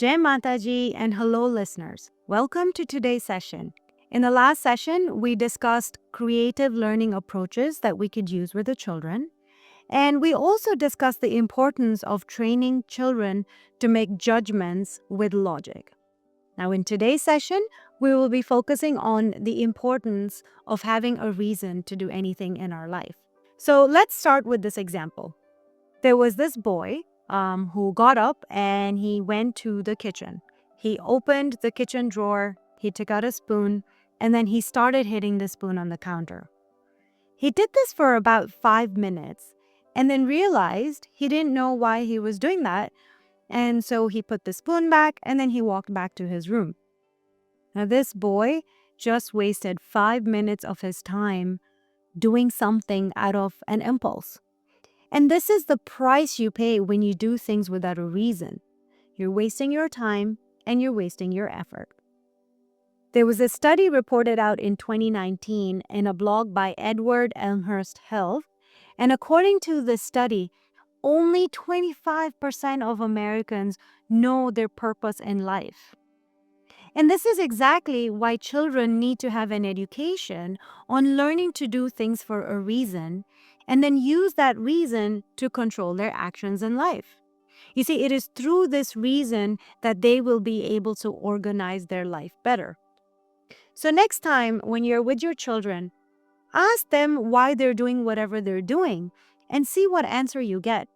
Jai Mataji and hello listeners. Welcome to today's session. In the last session, we discussed creative learning approaches that we could use with the children. And we also discussed the importance of training children to make judgments with logic. Now, in today's session, we will be focusing on the importance of having a reason to do anything in our life. So let's start with this example. There was this boy who got up and he went to the kitchen. He opened the kitchen drawer, he took out a spoon, and then he started hitting the spoon on the counter. He did this for about 5 minutes and then realized he didn't know why he was doing that. And so he put the spoon back and then he walked back to his room. Now, this boy just wasted 5 minutes of his time doing something out of an impulse. And this is the price you pay when you do things without a reason. You're wasting your time and you're wasting your effort. There was a study reported out in 2019 in a blog by Edward Elmhurst Health. And according to the study, only 25% of Americans know their purpose in life. And this is exactly why children need to have an education on learning to do things for a reason and then use that reason to control their actions in life. You see, it is through this reason that they will be able to organize their life better. So next time when you're with your children, ask them why they're doing whatever they're doing and see what answer you get.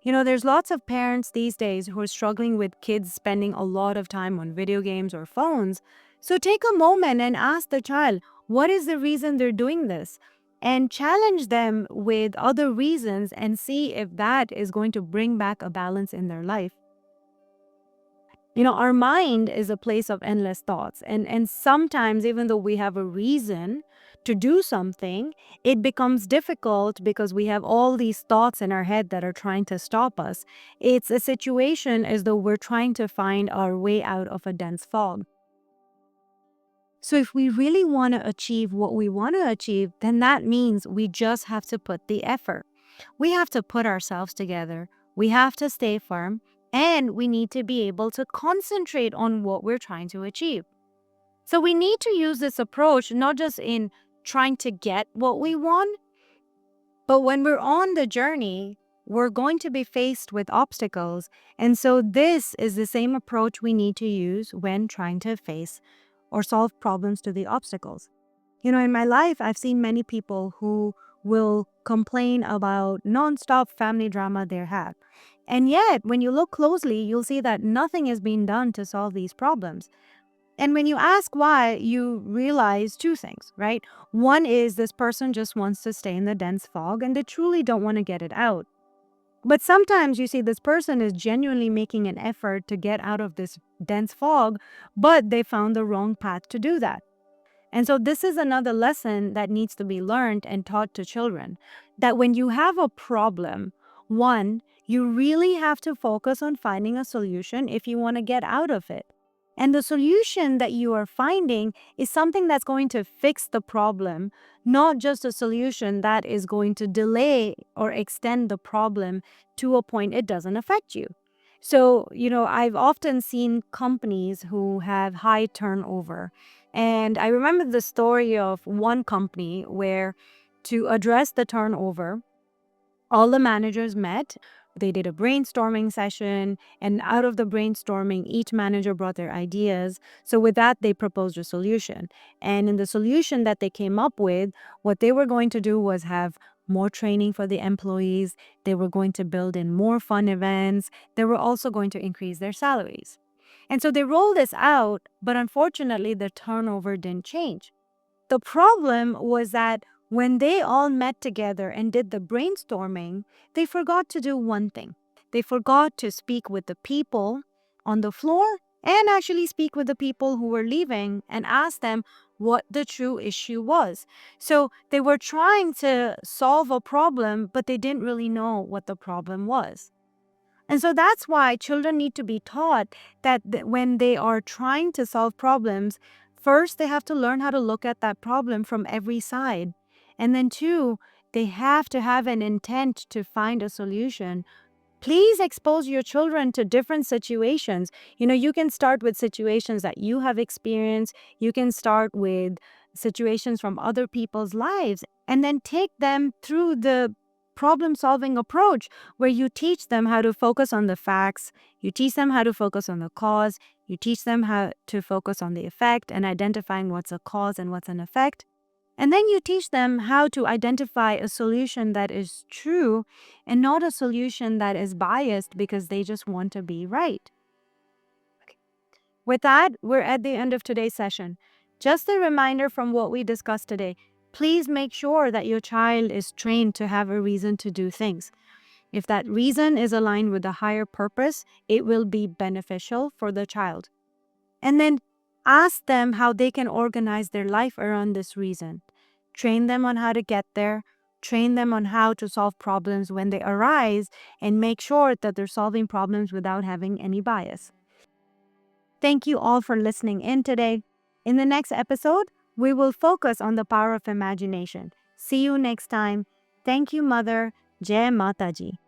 There's lots of parents these days who are struggling with kids spending a lot of time on video games or phones. So take a moment and ask the child, what is the reason they're doing this? And challenge them with other reasons and see if that is going to bring back a balance in their life. Our mind is a place of endless thoughts. And sometimes, even though we have a reason to do something, it becomes difficult because we have all these thoughts in our head that are trying to stop us. It's a situation as though we're trying to find our way out of a dense fog. So if we really want to achieve what we want to achieve, then that means we just have to put the effort. We have to put ourselves together. We have to stay firm. And we need to be able to concentrate on what we're trying to achieve. So we need to use this approach not just in trying to get what we want, but when we're on the journey, we're going to be faced with obstacles. And so this is the same approach we need to use when trying to face or solve problems to the obstacles. In my life, I've seen many people who will complain about nonstop family drama they have. And yet, when you look closely, you'll see that nothing is being done to solve these problems. And when you ask why, you realize two things, right? One is this person just wants to stay in the dense fog and they truly don't want to get it out. But sometimes you see this person is genuinely making an effort to get out of this dense fog, but they found the wrong path to do that. And so this is another lesson that needs to be learned and taught to children, that when you have a problem, one, you really have to focus on finding a solution if you want to get out of it. And the solution that you are finding is something that's going to fix the problem, not just a solution that is going to delay or extend the problem to a point it doesn't affect you. So, I've often seen companies who have high turnover. And I remember the story of one company where to address the turnover, all the managers met. They did a brainstorming session, and out of the brainstorming, each manager brought their ideas. So with that, they proposed a solution. And in the solution that they came up with, what they were going to do was have more training for the employees. They were going to build in more fun events. They were also going to increase their salaries. And so they rolled this out, but unfortunately, the turnover didn't change. The problem was that when they all met together and did the brainstorming, they forgot to do one thing. They forgot to speak with the people on the floor and actually speak with the people who were leaving and ask them what the true issue was. So they were trying to solve a problem, but they didn't really know what the problem was. And so that's why children need to be taught that when they are trying to solve problems, first they have to learn how to look at that problem from every side. And then two, they have to have an intent to find a solution Please expose your children to different situations. You can start with situations that you have experienced. You can start with situations from other people's lives and then take them through the problem solving approach where you teach them how to focus on the facts, you teach them how to focus on the cause, you teach them how to focus on the effect and identifying what's a cause and what's an effect. And then you teach them how to identify a solution that is true and not a solution that is biased because they just want to be right. With that, we're at the end of today's session. Just a reminder from what we discussed today. Please make sure that your child is trained to have a reason to do things. If that reason is aligned with a higher purpose, it will be beneficial for the child. And then ask them how they can organize their life around this reason. Train them on how to get there. Train them on how to solve problems when they arise, and make sure that they're solving problems without having any bias. Thank you all for listening in today. In the next episode, we will focus on the power of imagination. See you next time. Thank you, Mother. Jai Mataji.